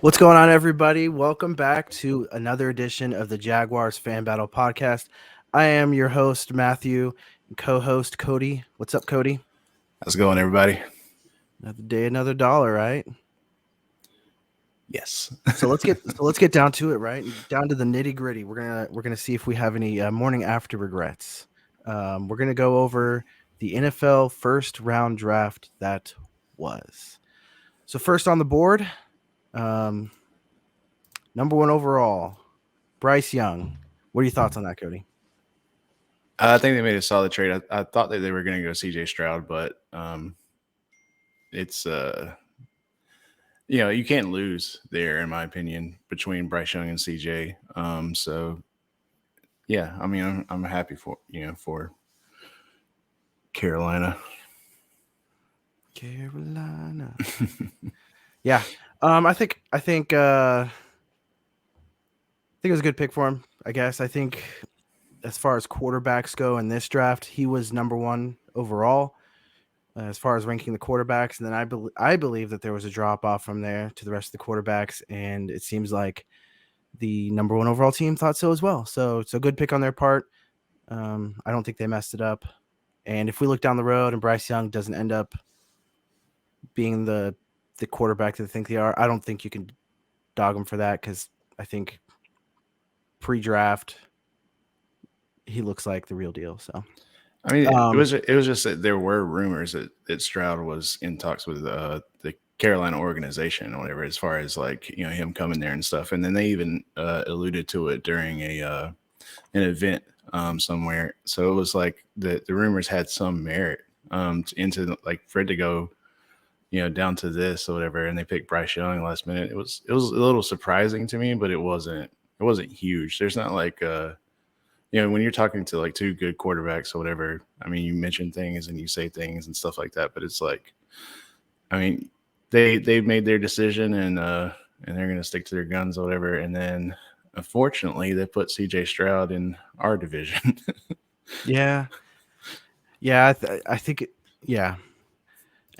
What's going on, everybody? Welcome back to another edition of the Jaguars Fan Battle Podcast. I am your host, Matthew, and co-host Cody. What's up, Cody? How's it going, everybody? Another day, another dollar, right? Yes. So let's get down to it, right? Down to the nitty gritty. We're gonna see if we have any morning after regrets. We're gonna go over the NFL first round draft that was. So first on the board. Number one overall, Bryce Young. What are your thoughts on that, Cody? I think they made a solid trade. I thought that they were going to go C.J. Stroud, but it's you can't lose there, in my opinion, between Bryce Young and C.J. So yeah, I mean, I'm happy for Carolina. Yeah. I think it was a good pick for him, I guess. I think as far as quarterbacks go in this draft, he was number one overall as far as ranking the quarterbacks. And then I believe that there was a drop off from there to the rest of the quarterbacks. And it seems like the number one overall team thought so as well. So it's a good pick on their part. I don't think they messed it up. And if we look down the road and Bryce Young doesn't end up being the quarterback that they think they are, I don't think you can dog him for that, because I think pre-draft he looks like the real deal. So I mean, it was just that there were rumors that Stroud was in talks with the Carolina organization or whatever, as far as him coming there and stuff. And then they even alluded to it during an event somewhere. So it was like the rumors had some merit into for it to go down to this or whatever, and they picked Bryce Young last minute. It was a little surprising to me, but it wasn't huge. There's not when you're talking to two good quarterbacks or whatever, I mean, you mention things and you say things and stuff like that, but it's they've made their decision and they're going to stick to their guns or whatever. And then unfortunately they put CJ Stroud in our division. Yeah. I think yeah.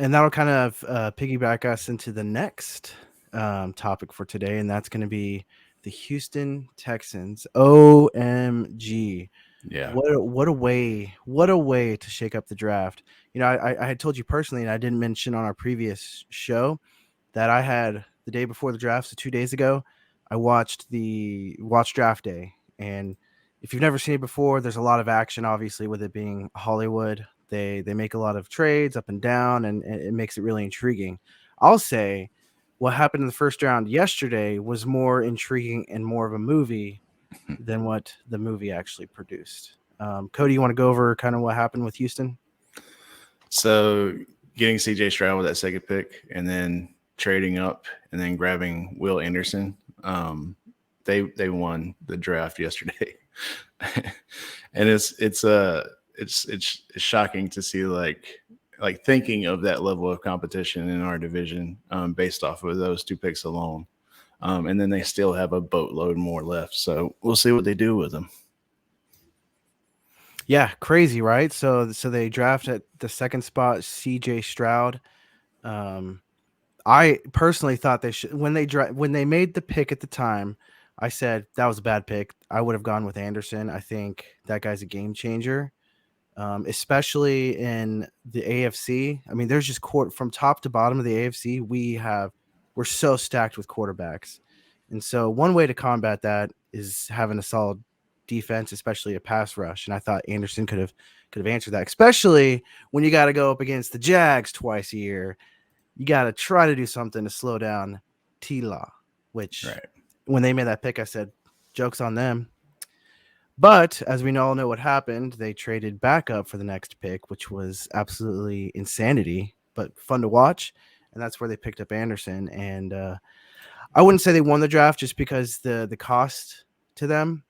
And that'll kind of piggyback us into the next topic for today. And that's going to be the Houston Texans. OMG. Yeah. What a way to shake up the draft. I had told you personally, and I didn't mention on our previous show, that I had the day before the draft, so 2 days ago, I watched draft day. And if you've never seen it before, there's a lot of action, obviously, with it being Hollywood. They make a lot of trades up and down, and it makes it really intriguing. I'll say what happened in the first round yesterday was more intriguing and more of a movie than what the movie actually produced. Cody, you want to go over kind of what happened with Houston? So getting CJ Stroud with that second pick and then trading up and then grabbing Will Anderson, they won the draft yesterday. And it's shocking to see like thinking of that level of competition in our division based off of those two picks alone. And then they still have a boatload more left. So we'll see what they do with them. Yeah, crazy, right? So they draft at the second spot CJ Stroud. I personally thought they should, when they made the pick at the time, I said that was a bad pick. I would have gone with Anderson. I think that guy's a game changer. Especially in the AFC. I mean, there's just from top to bottom of the AFC, we're so stacked with quarterbacks. And so one way to combat that is having a solid defense, especially a pass rush. And I thought Anderson could have answered that, especially when you got to go up against the Jags twice a year. You got to try to do something to slow down T-Law, which when they made that pick, I said, joke's on them. But as we all know what happened, they traded back up for the next pick, which was absolutely insanity, but fun to watch. And that's where they picked up Anderson. And I wouldn't say they won the draft just because the cost to them.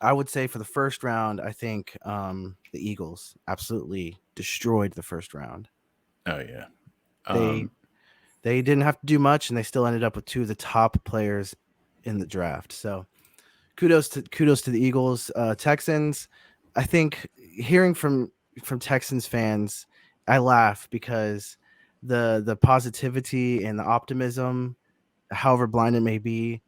I would say for the first round, I think the Eagles absolutely destroyed the first round. Oh yeah. They they didn't have to do much, and they still ended up with two of the top players in the draft. So kudos to the Eagles. Texans, I think hearing from Texans fans, I laugh because the positivity and the optimism, however blind it may be,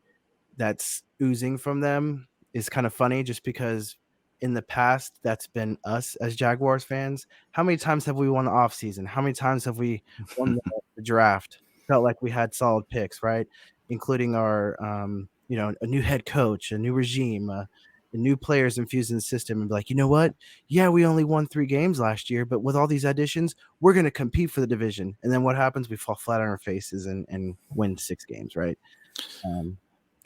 that's oozing from them is kind of funny just because in the past that's been us as Jaguars fans. How many times have we won the offseason? How many times have we won the draft? Felt like we had solid picks, right? Including our a new head coach, a new regime, the new players infused in the system, and be like, you know what? Yeah, we only won 3 games last year, but with all these additions, we're going to compete for the division. And then what happens? We fall flat on our faces and win 6 games, right? Um,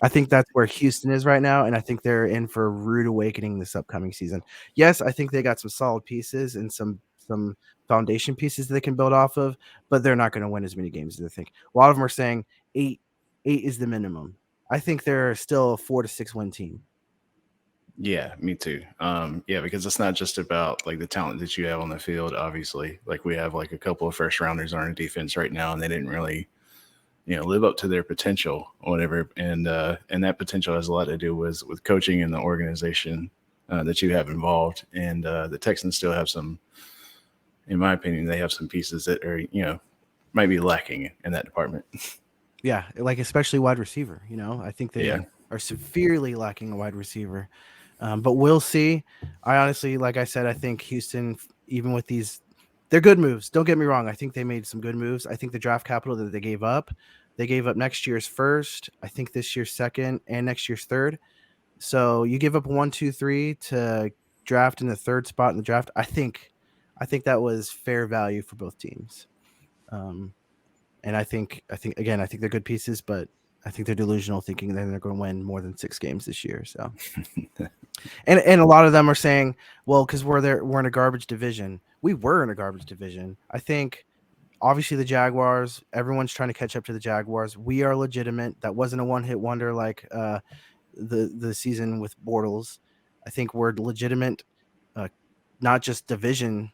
I think that's where Houston is right now, and I think they're in for a rude awakening this upcoming season. Yes, I think they got some solid pieces and some foundation pieces that they can build off of, but they're not going to win as many games as I think. A lot of them are saying eight is the minimum. I think they're still a 4 to 6 win team. Yeah, me too. Yeah, because it's not just about like the talent that you have on the field. Obviously, like we have like a couple of first rounders on our defense right now, and they didn't really, live up to their potential or whatever. And that potential has a lot to do with coaching and the organization that you have involved. And the Texans still have some, in my opinion, they have some pieces that are might be lacking in that department. Yeah, like especially wide receiver. I think they Yeah. are severely lacking a wide receiver. But we'll see. I honestly, like I said, I think Houston, even with these, they're good moves. Don't get me wrong. I think they made some good moves. I think the draft capital that they gave up next year's first, I think this year's second, and next year's third. So you give up 1, 2, 3 to draft in the third spot in the draft. I think that was fair value for both teams. Um, and I think again, I think they're good pieces, but I think they're delusional thinking that they're going to win more than 6 games this year. So. And a lot of them are saying, well, because we're in a garbage division. We were in a garbage division. I think obviously the Jaguars, everyone's trying to catch up to the Jaguars. We are legitimate. That wasn't a one-hit wonder like the season with Bortles. I think we're legitimate, not just division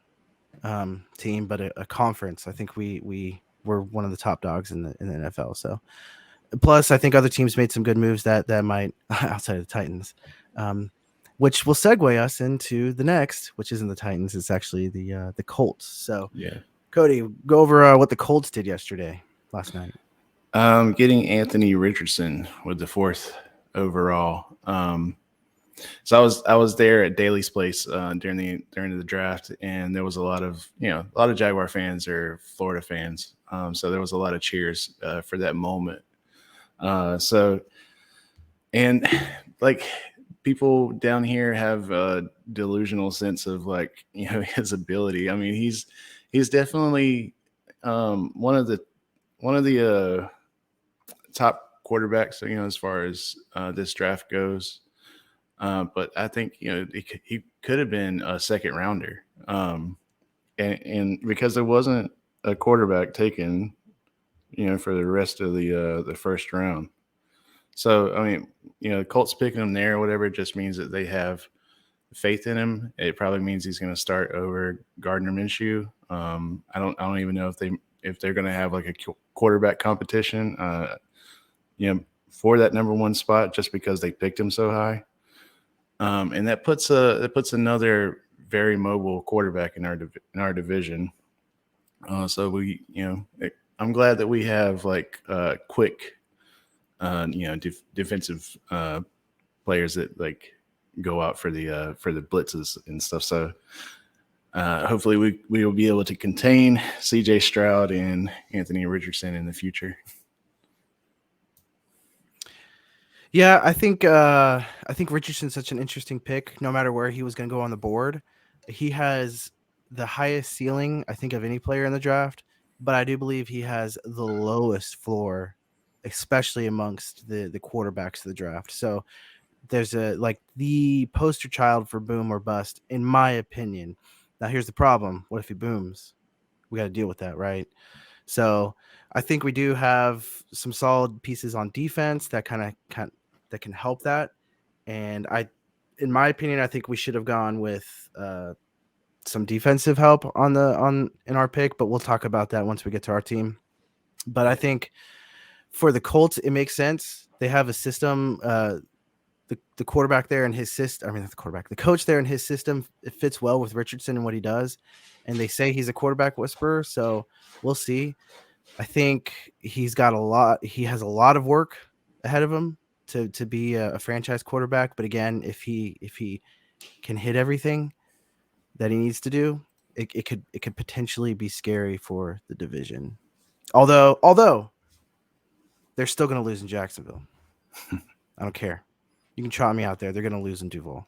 team, but a conference. I think we were one of the top dogs in the NFL. So plus, I think other teams made some good moves that might outside of the Titans, which will segue us into the next, which isn't the Titans. It's actually the Colts. So, Yeah. Cody, go over what the Colts did last night. Getting Anthony Richardson with the 4th overall. So I was there at Daly's place during the draft, and there was a lot of Jaguar fans or Florida fans. So there was a lot of cheers for that moment. So and like people down here have a delusional sense of like his ability. I mean he's definitely one of the top quarterbacks as far as this draft goes. But I think he could have been a second rounder, and because there wasn't a quarterback taken, for the rest of the first round. So I mean, Colts picking him there or whatever just means that they have faith in him. It probably means he's going to start over Gardner Minshew. I don't even know if they're going to have like a quarterback competition, for that number one spot just because they picked him so high. And that puts another very mobile quarterback in our division. So I'm glad that we have like quick, defensive players that like go out for the blitzes and stuff. So hopefully we will be able to contain C.J. Stroud and Anthony Richardson in the future. Yeah, I think Richardson's such an interesting pick. No matter where he was going to go on the board, he has the highest ceiling I think of any player in the draft, but I do believe he has the lowest floor, especially amongst the quarterbacks of the draft. So there's the poster child for boom or bust, in my opinion. Now here's the problem: what if he booms? We got to deal with that, right? So I think we do have some solid pieces on defense that that can help that. And in my opinion, I think we should have gone with some defensive help in our pick, but we'll talk about that once we get to our team. But I think for the Colts, it makes sense. They have a system. The quarterback there and his system. I mean, not the quarterback. The coach there and his system. It fits well with Richardson and what he does. And they say he's a quarterback whisperer, so we'll see. I think he's got a lot. He has a lot of work ahead of him to be a franchise quarterback. But again, if he can hit everything that he needs to do, it could potentially be scary for the division. Although they're still going to lose in Jacksonville. I don't care. You can trot me out there. They're going to lose in Duval.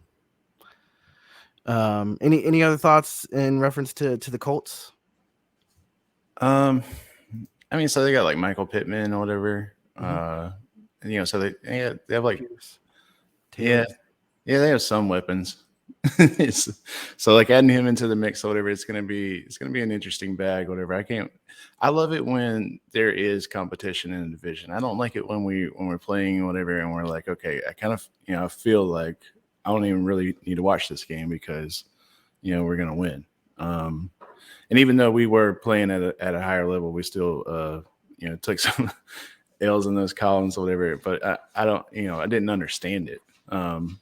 Any other thoughts in reference to the Colts? I mean, so they got like Michael Pittman or whatever. Mm-hmm. So they have like Taylor. Yeah, they have some weapons. So like adding him into the mix or whatever, it's gonna be an interesting bag, whatever. I love it when there is competition in the division. I don't like it when we're playing whatever and we're like, okay, I kind of I feel like I don't even really need to watch this game because we're gonna win. And even though we were playing at a higher level, we still took some L's in those columns or whatever. But I don't I didn't understand it.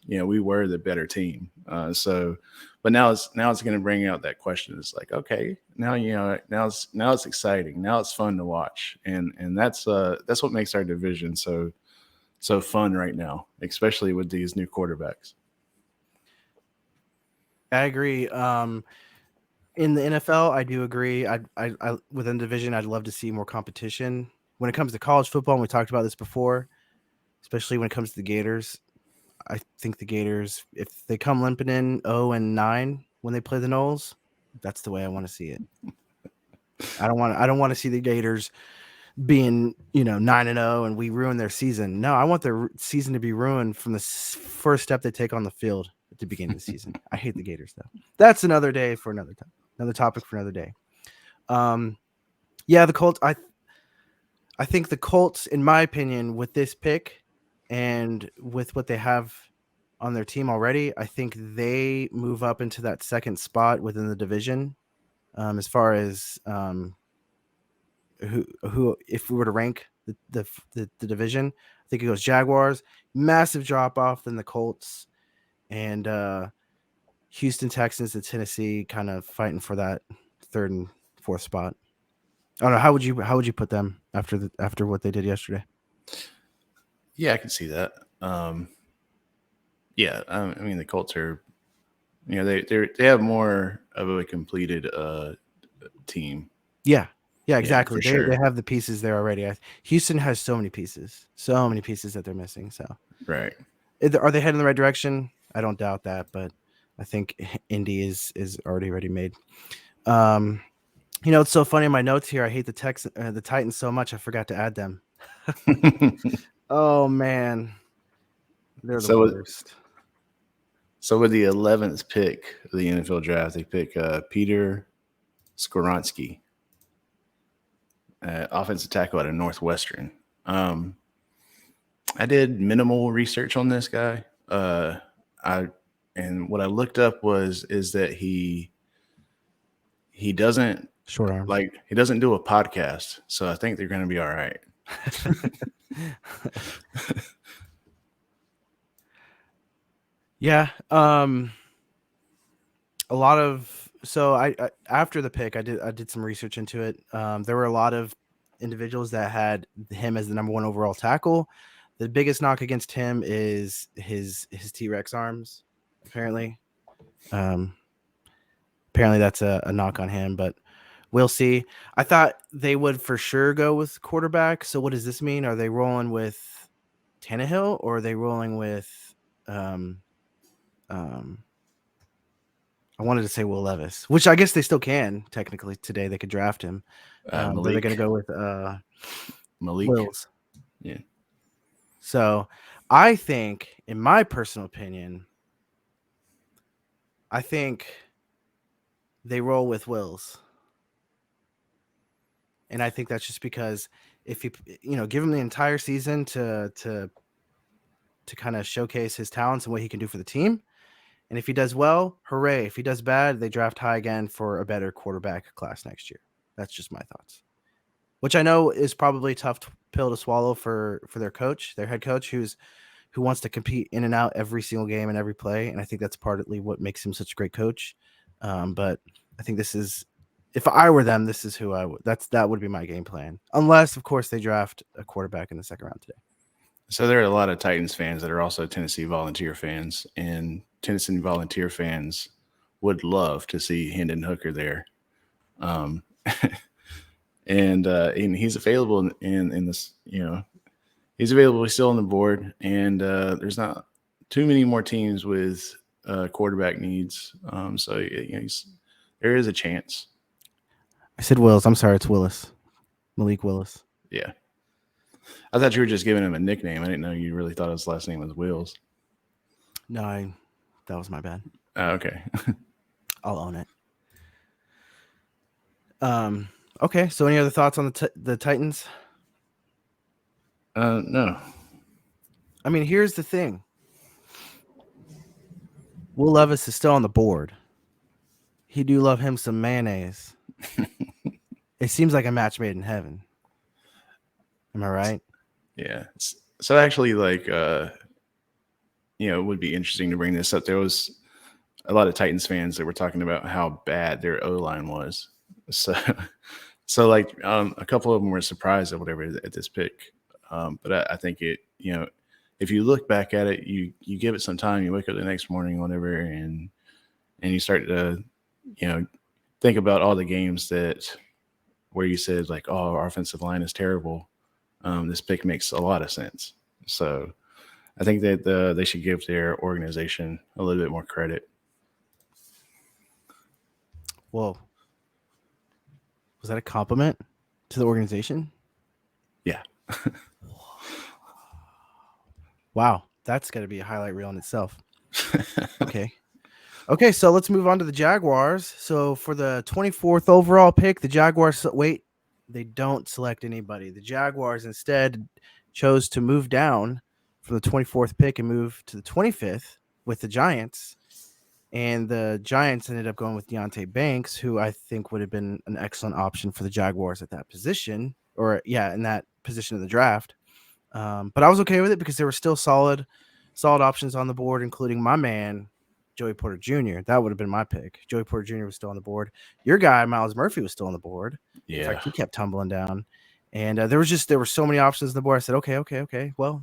We were the better team. But now it's going to bring out that question. It's like, okay, now it's exciting. Now it's fun to watch, and that's what makes our division so fun right now, especially with these new quarterbacks. I agree. In the NFL, I do agree. I within the division, I'd love to see more competition. When it comes to college football, and we talked about this before, especially when it comes to the Gators. I think the Gators, if they come limping in 0-9 when they play the Noles, that's the way I want to see it. I don't want to see the Gators being 9-0 and we ruin their season. No, I want their season to be ruined from the first step they take on the field at the beginning of the season. I hate the Gators though. That's another day for another time. Another topic for another day. Yeah, the Colts. I think the Colts, in my opinion, with this pick and with what they have on their team already, I think they move up into that second spot within the division. As far as who, if we were to rank the division, I think it goes Jaguars, massive drop off, then the Colts, and Houston Texans and Tennessee kind of fighting for that third and fourth spot. I don't know. How would you put them after what they did yesterday? Yeah, I can see that. Yeah, I mean the Colts are, they have more of a completed team. Yeah, exactly. Yeah, sure. They have the pieces there already. Houston has so many pieces that they're missing. So right, are they heading in the right direction? I don't doubt that, but I think Indy is already made. It's so funny in my notes here. I hate the Titans so much. I forgot to add them. Oh man, they're the worst. So with the 11th pick of the NFL draft, they pick Peter Skoronski, offensive tackle out of Northwestern. I did minimal research on this guy. And what I looked up is that he doesn't short arms. Like he doesn't do a podcast, so I think they're going to be all right. Yeah. A lot of I after the pick, I did some research into it. There were a lot of individuals that had him as the number one overall tackle. The biggest knock against him is his T-Rex arms. Apparently, that's a knock on him, but we'll see. I thought they would for sure go with quarterback. So what does this mean? Are they rolling with Tannehill or are they rolling with I wanted to say Will Levis, which I guess they still can technically today. They could draft him. But they're going to go with Malik Wills. Yeah. So I think, in my personal opinion, I think they roll with Wills. And I think that's just because if you give him the entire season to kind of showcase his talents and what he can do for the team. And if he does well, hooray. If he does bad, they draft high again for a better quarterback class next year. That's just my thoughts. Which I know is probably a tough pill to swallow for their coach, their head coach, who wants to compete in and out every single game and every play. And I think that's partly what makes him such a great coach. But I think this is, if I were them, this is who I would. That would be my game plan, unless of course they draft a quarterback in the second round today. So there are a lot of Titans fans that are also Tennessee Volunteer fans, and Tennessee Volunteer fans would love to see Hendon Hooker there. Um, and he's available in this, he's available. He's still on the board, and there's not too many more teams with quarterback needs. So there is a chance. I said Willis. I'm sorry, it's Willis. Malik Willis. Yeah. I thought you were just giving him a nickname. I didn't know you really thought his last name was Wills. No, that was my bad. Okay. I'll own it. Okay, so any other thoughts on the Titans? No. I mean, here's the thing. Will Levis is still on the board. He do love him some mayonnaise. It seems like a match made in heaven. Am I right? Yeah. So actually, it would be interesting to bring this up. There was a lot of Titans fans that were talking about how bad their O-line was. So a couple of them were surprised at whatever at this pick. But I think if you look back at it, you give it some time, you wake up the next morning, whatever, and you start to, think about all the games where you said like, oh, our offensive line is terrible. This pick makes a lot of sense. So I think that they should give their organization a little bit more credit. Whoa. Was that a compliment to the organization? Yeah. Wow. That's got to be a highlight reel in itself. Okay, so let's move on to the Jaguars. So for the 24th overall pick, the Jaguars they don't select anybody. The Jaguars instead chose to move down from the 24th pick and move to the 25th with the Giants. And the Giants ended up going with Deonte Banks, who I think would have been an excellent option for the Jaguars at that position, in that position of the draft. But I was okay with it because there were still solid options on the board, including my man, Joey Porter Jr. That would have been my pick. Joey Porter Jr. was still on the board. Your guy, Myles Murphy, was still on the board. Yeah. In fact, he kept tumbling down. And there were so many options on the board. I said, okay. Well,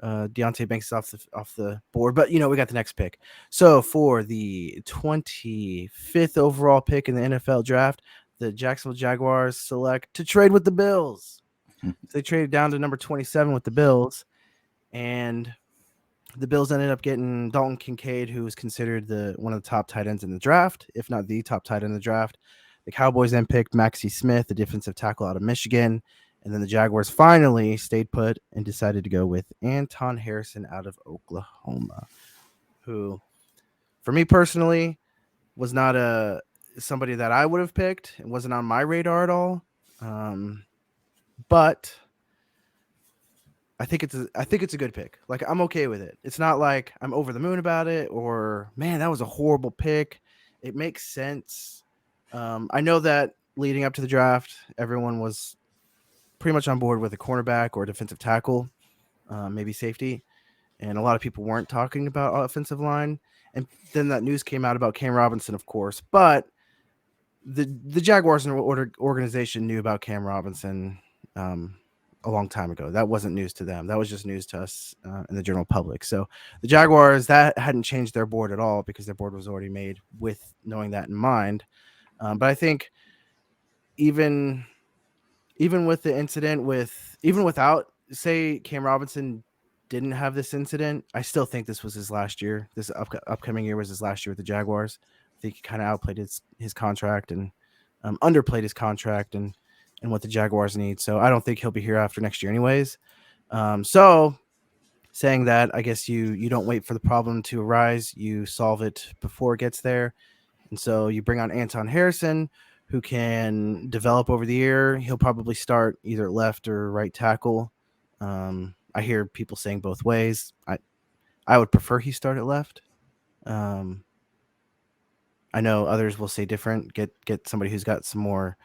Deonte Banks is off the board, but we got the next pick. So for the 25th overall pick in the NFL draft, the Jacksonville Jaguars select to trade with the Bills. So they traded down to number 27 with the Bills, and the Bills ended up getting Dalton Kincaid, who was considered one of the top tight ends in the draft, if not the top tight end in the draft. The Cowboys then picked Maxie Smith, the defensive tackle out of Michigan. And then the Jaguars finally stayed put and decided to go with Anton Harrison out of Oklahoma, who, for me personally, was not somebody that I would have picked. It wasn't on my radar at all. But I think it's a good pick. Like, I'm okay with it. It's not like I'm over the moon about it or, man, that was a horrible pick. It makes sense. I know that leading up to the draft, everyone was pretty much on board with a cornerback or a defensive tackle, maybe safety. And a lot of people weren't talking about offensive line. And then that news came out about Cam Robinson, of course. But the Jaguars organization knew about Cam Robinson a long time ago. That wasn't news to them. That was just news to us in the general public. So the Jaguars, that hadn't changed their board at all because their board was already made with knowing that in mind. But I think even with the incident even without, say, Cam Robinson didn't have this incident, I still think this was his last year. This upcoming year was his last year with the Jaguars. I think he kind of outplayed his contract and underplayed his contract and what the Jaguars need. So I don't think he'll be here after next year anyways. So saying that, I guess you don't wait for the problem to arise. You solve it before it gets there. And so you bring on Anton Harrison, who can develop over the year. He'll probably start either left or right tackle. I hear people saying both ways. I would prefer he start at left. I know others will say different. Get somebody who's got some more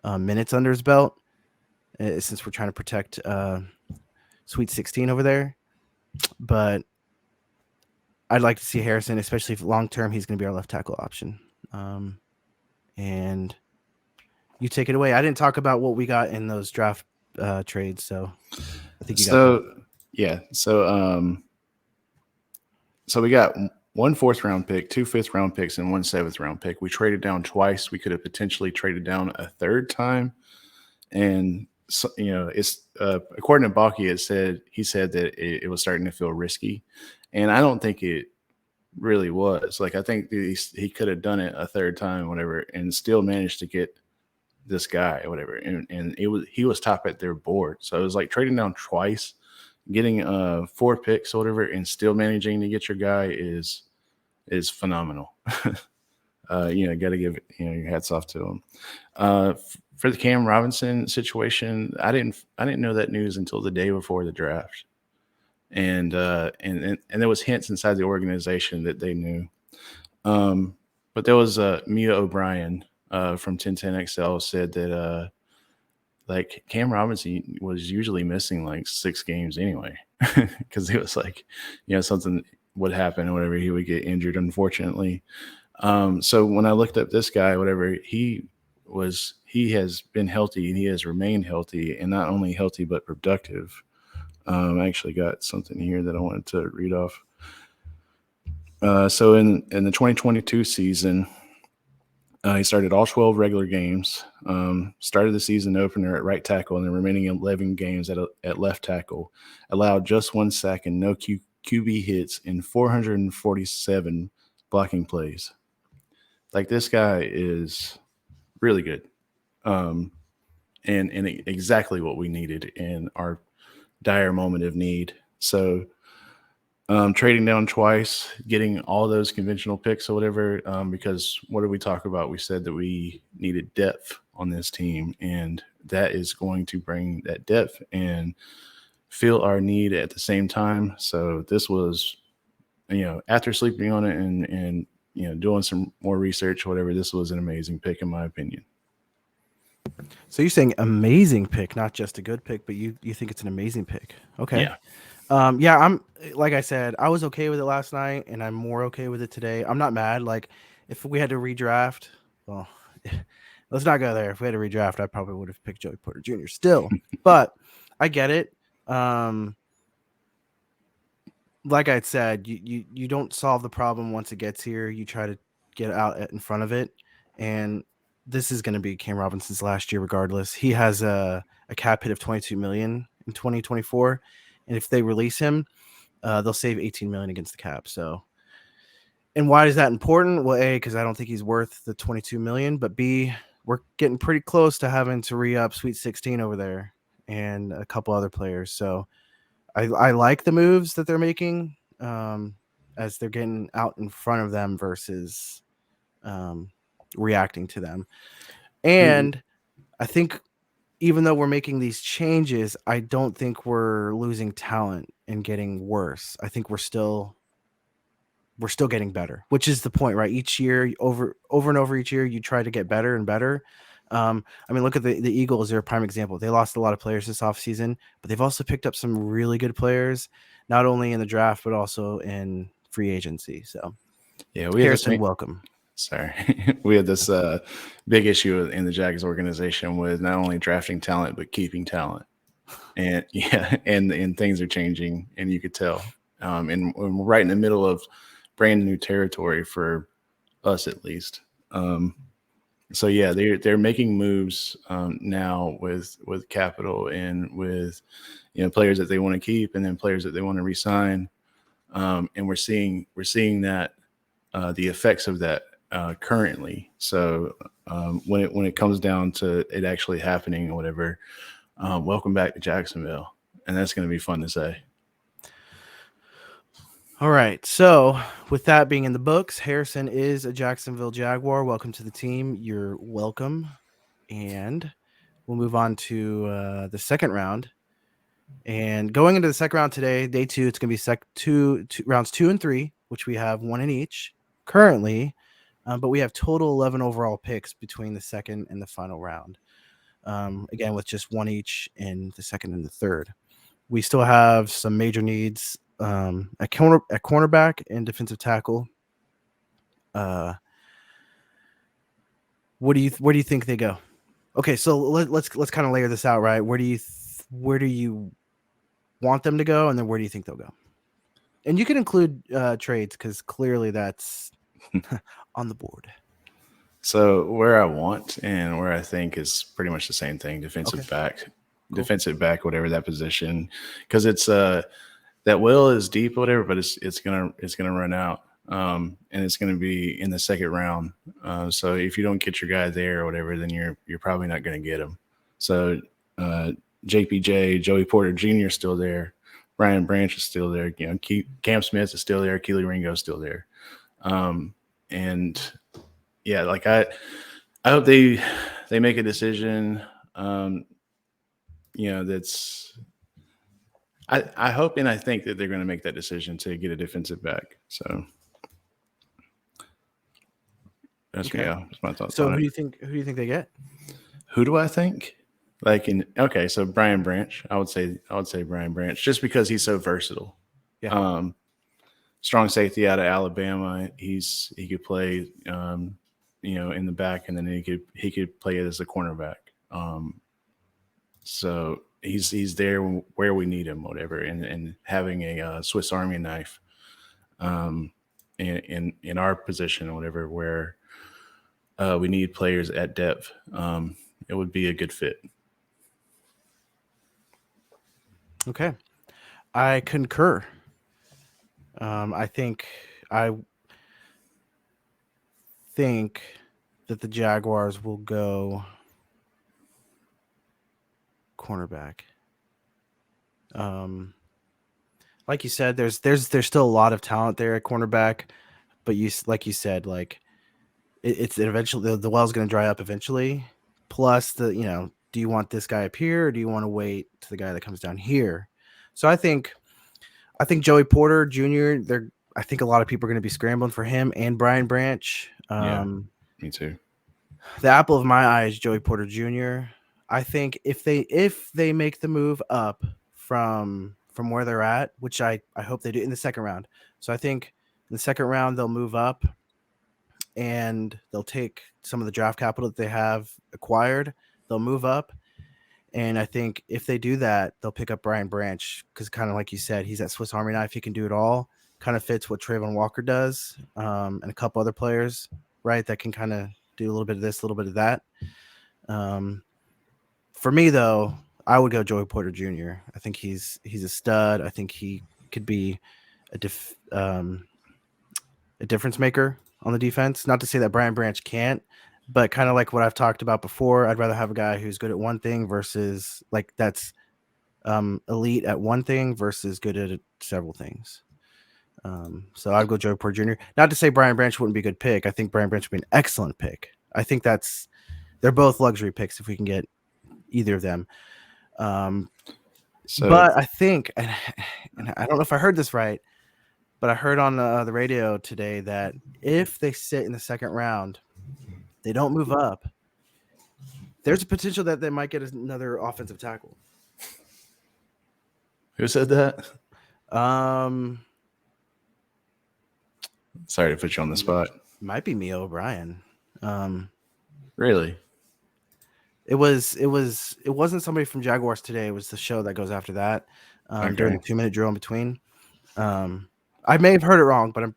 minutes under his belt, since we're trying to protect Sweet 16 over there. But I'd like to see Harrison, especially if long term he's going to be our left tackle option. And you take it away. I didn't talk about what we got in those draft trades, so I think you got that. Yeah. So we got 1 4th-round pick, 2 5th-round picks, and 1 7th-round pick. We traded down twice. We could have potentially traded down a third time. And, so, it's according to Balky, he said that it was starting to feel risky. And I don't think it really was. Like, I think he could have done it a third time, whatever, and still managed to get this guy, whatever. And he was top at their board. So it was like trading down twice, getting 4 picks or whatever, and still managing to get your guy is phenomenal. Got to give your hats off to him. For the Cam Robinson situation, I didn't know that news until the day before the draft, and there was hints inside the organization that they knew. But there was Mia O'Brien from 1010XL said that like Cam Robinson was usually missing like 6 games anyway, because it was like, something would happen or whatever, he would get injured, unfortunately. So when I looked up this guy, whatever, he has been healthy and he has remained healthy, and not only healthy but productive. I actually got something here that I wanted to read off. So in the 2022 season, he started all 12 regular games, started the season opener at right tackle, and the remaining 11 games at left tackle, allowed just 1 sack and no QB hits in 447 blocking plays. Like, this guy is really good, and exactly what we needed in our dire moment of need. So trading down twice, getting all those conventional picks or whatever, because what did we talk about? We said that we needed depth on this team, and that is going to bring that depth and fill our need at the same time. So this was, after sleeping on it and doing some more research, whatever, this was an amazing pick in my opinion. So you're saying amazing pick, not just a good pick, but you think it's an amazing pick. Okay. Yeah. I'm, like I said, I was okay with it last night, and I'm more okay with it today. I'm not mad. Like, if we had to redraft, well, let's not go there. If we had to redraft, I probably would have picked Joey Porter Jr. still, but I get it. Like I said, you don't solve the problem once it gets here. You try to get out in front of it, and this is going to be Cam Robinson's last year regardless. He has a cap hit of $22 million in 2024, and if they release him, they'll save $18 million against the cap. So, and why is that important? Well, A, because I don't think he's worth the $22 million, but B, we're getting pretty close to having to re-up Sweet 16 over there and a couple other players. So I like the moves that they're making, as they're getting out in front of them versus reacting to them. And I think even though we're making these changes, I don't think we're losing talent and getting worse. I think we're still getting better, which is the point, right? Each year, over and over each year, you try to get better and better. Look at the Eagles. They're a prime example. They lost a lot of players this offseason, but they've also picked up some really good players, not only in the draft, but also in free agency. So, yeah, welcome. Sorry. We had this big issue in the Jags organization with not only drafting talent, but keeping talent. And and things are changing, and you could tell. And we're right in the middle of brand new territory for us, at least. So yeah, they're making moves now with capital and with players that they want to keep, and then players that they want to re-sign. And we're seeing that the effects of that currently. So when it comes down to it actually happening or whatever, welcome back to Jacksonville, and that's going to be fun to say. All right. So, with that being in the books, Harrison is a Jacksonville Jaguar. Welcome to the team. You're welcome. And we'll move on to the second round. And going into the second round today, day 2, it's going to be rounds 2 and 3, which we have one in each currently. But we have total 11 overall picks between the second and the final round. Again, with just one each in the second and the third. We still have some major needs at cornerback and defensive tackle. Where do you think they go? Okay, so let's kind of layer this out, right? Where do you want them to go, and then where do you think they'll go? And you can include trades because clearly that's on the board. So where I want and where I think is pretty much the same thing. Defensive back, cool. Defensive back, whatever that position, because it's that well is deep, whatever, but it's gonna run out, and it's gonna be in the second round. So if you don't get your guy there or whatever, then you're probably not gonna get him. So JPJ, Joey Porter Jr. is still there. Brian Branch is still there. You know, Cam Smith is still there. Keely Ringo is still there. And yeah, like I hope they make a decision. You know, that's I hope and I think that they're going to make that decision to get a defensive back. So that's okay. That's my thoughts. So on who it. do you think they get? Who do I think? So Brian Branch. I would say Brian Branch just because he's so versatile. Yeah. Strong safety out of Alabama. He could play you know, in the back, and then he could play it as a cornerback. So he's there where we need him, whatever, and having a Swiss Army knife, in our position, whatever, where we need players at depth, it would be a good fit. Okay, I concur. I think that the Jaguars will go cornerback. Like you said, there's still a lot of talent there at cornerback, but you said, like it's eventually the well's going to dry up eventually. Plus, do you want this guy up here, or do you want to wait to the guy that comes down here? So I think Joey Porter Jr. I think a lot of people are going to be scrambling for him and Brian Branch. Yeah, me too. The apple of my eye is Joey Porter Jr. I think if they make the move up from where they're at, which I hope they do in the second round. So I think in the second round they'll move up and they'll take some of the draft capital that they have acquired. They'll move up. And I think if they do that, they'll pick up Brian Branch because kind of like you said, he's that Swiss Army knife. He can do it all. Kind of fits what Trayvon Walker does, and a couple other players, right, that can kind of do a little bit of this, a little bit of that. For me, though, I would go Joey Porter Jr. I think he's a stud. I think he could be a difference maker on the defense. Not to say that Brian Branch can't, but kind of like what I've talked about before, I'd rather have a guy who's good at one thing versus like that's elite at one thing versus good at several things. So I'd go Joey Porter Jr. Not to say Brian Branch wouldn't be a good pick. I think Brian Branch would be an excellent pick. I think they're both luxury picks if we can get either of them. But I think, and I don't know if I heard this right, but I heard on the radio today that if they sit in the second round, they don't move up, there's a potential that they might get another offensive tackle. Who said that? Sorry to put you on the spot. Might be Mia O'Brien. Really? It wasn't somebody from Jaguars today. It was the show that goes after that. During the 2-minute drill in between. I may have heard it wrong, but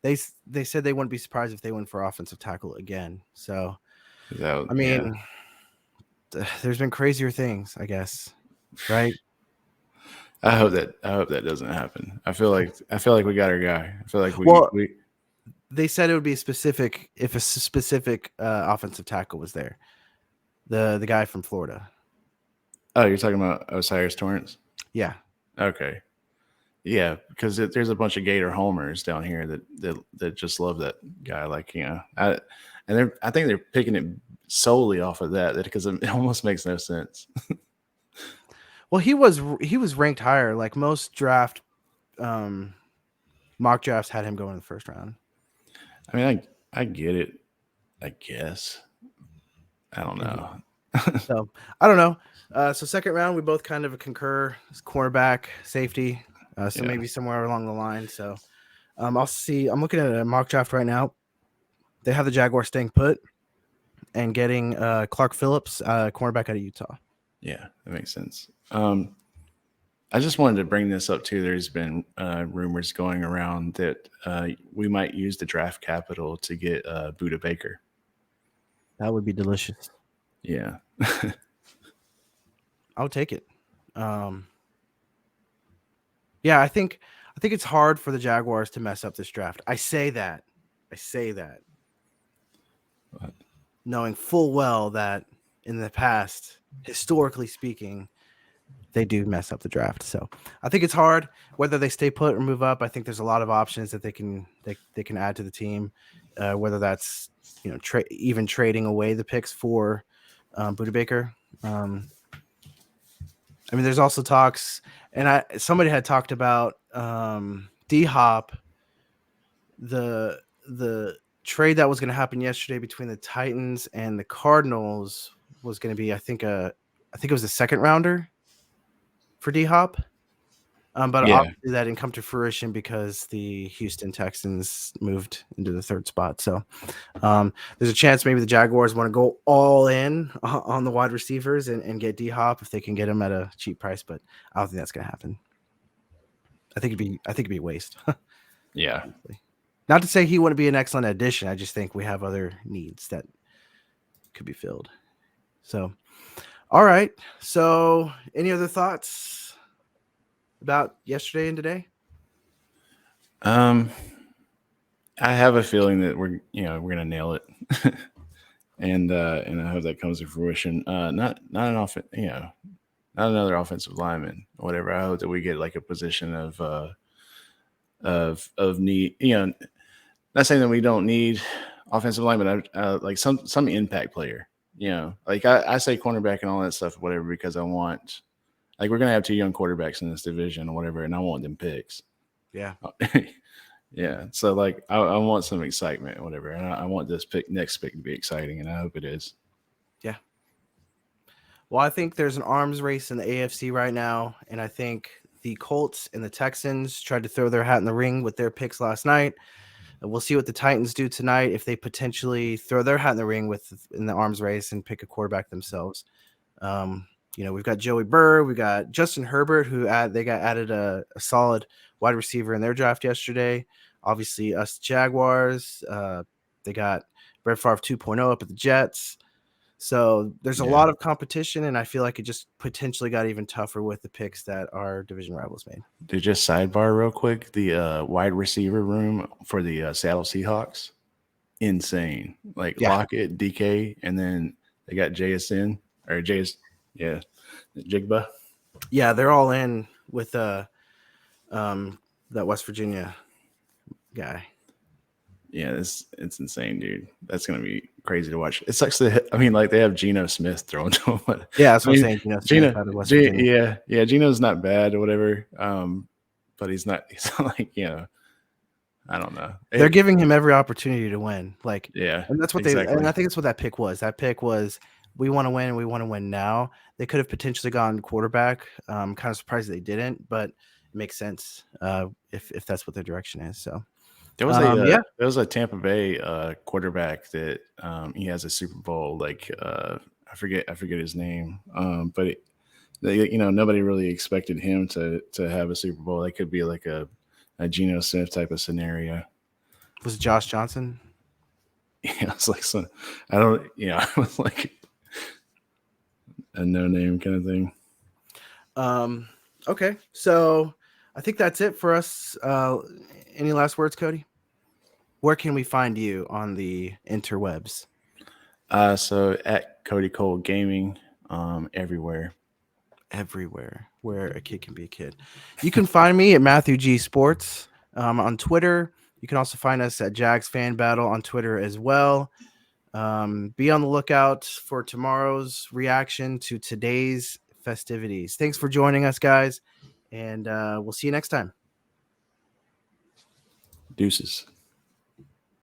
they said they wouldn't be surprised if they went for offensive tackle again. So, there's been crazier things, I guess, right? I hope that doesn't happen. I feel like we got our guy. I feel like we they said it would be specific if a specific offensive tackle was there. The guy from Florida. Oh, you're talking about Osiris Torrance? Yeah. Okay. Yeah, because there's a bunch of Gator homers down here that just love that guy. Like, I think they're picking it solely off of that because it almost makes no sense. Well, he was ranked higher. Like most mock drafts had him go in the first round. I mean, I get it. I guess. I don't know. So I don't know. So second round, we both kind of concur. Cornerback, safety. So maybe somewhere along the line. So I'll see. I'm looking at a mock draft right now. They have the Jaguars staying put and getting Clark Phillips, cornerback out of Utah. Yeah, that makes sense. I just wanted to bring this up too. There's been rumors going around that we might use the draft capital to get Buda Baker. That would be delicious. Yeah. I'll take it. Yeah, I think it's hard for the Jaguars to mess up this draft. I say that. What? Knowing full well that in the past, historically speaking, they do mess up the draft. So I think it's hard whether they stay put or move up. I think there's a lot of options that they can add to the team, whether that's even trading away the picks for Buda Baker. I mean, there's also talks, and somebody had talked about D-Hop, the trade that was going to happen yesterday between the Titans and the Cardinals was going to be, I think it was a second rounder for D-Hop. But obviously that didn't come to fruition because the Houston Texans moved into the third spot. So there's a chance maybe the Jaguars want to go all in on the wide receivers and get D-Hop if they can get him at a cheap price. But I don't think that's going to happen. I think it'd be a waste. Yeah. Not to say he wouldn't be an excellent addition. I just think we have other needs that could be filled. So, all right. So, any other thoughts about yesterday and today? I have a feeling that we're gonna nail it, and I hope that comes to fruition. Not an not another offensive lineman or whatever. I hope that we get like a position of need. Not saying that we don't need offensive lineman, like some impact player. Like I say cornerback and all that stuff, whatever, because I want, like, we're gonna have 2 young quarterbacks in this division or whatever, and I want them picks. Yeah. Yeah. So like I want some excitement or whatever, and I want this next pick to be exciting, and I hope it is. Yeah. Well, I think there's an arms race in the AFC right now, and I think the Colts and the Texans tried to throw their hat in the ring with their picks last night. And we'll see what the Titans do tonight if they potentially throw their hat in the ring in the arms race and pick a quarterback themselves. We've got Joey Burr, we got Justin Herbert, who they got added a solid wide receiver in their draft yesterday. Obviously, us Jaguars, they got Brett Favre 2.0 up at the Jets. So there's a lot of competition, and I feel like it just potentially got even tougher with the picks that our division rivals made. Dude, just sidebar real quick, the wide receiver room for the Seattle Seahawks, insane. Like Lockett, DK, and then they got Jigba. Yeah, they're all in with that West Virginia guy. Yeah, it's insane, dude. That's gonna be crazy to watch. It sucks that they have Geno Smith throwing to him. But, yeah, that's what I'm saying. Geno's not bad or whatever. But he's not. He's not like I don't know. They're giving him every opportunity to win. Like, yeah, and that's what exactly. And I think that's what that pick was. That pick was, we want to win, and we want to win now. They could have potentially gone quarterback. Kind of surprised they didn't, but it makes sense if that's what their direction is. So. There was a Tampa Bay quarterback that he has a Super Bowl. Like I forget his name, but nobody really expected him to have a Super Bowl. That could be like a Geno Smith type of scenario. Was it Josh Johnson? Yeah, it's like it was like a no name kind of thing. Okay, so I think that's it for us. Any last words, Cody? Where can we find you on the interwebs? So at Cody Cole Gaming, everywhere. everywhere where a kid can be a kid. You can find me at Matthew G Sports on Twitter. You can also find us at Jags Fan Battle on Twitter as well. Be on the lookout for tomorrow's reaction to today's festivities. Thanks for joining us, guys, and we'll see you next time. Deuces.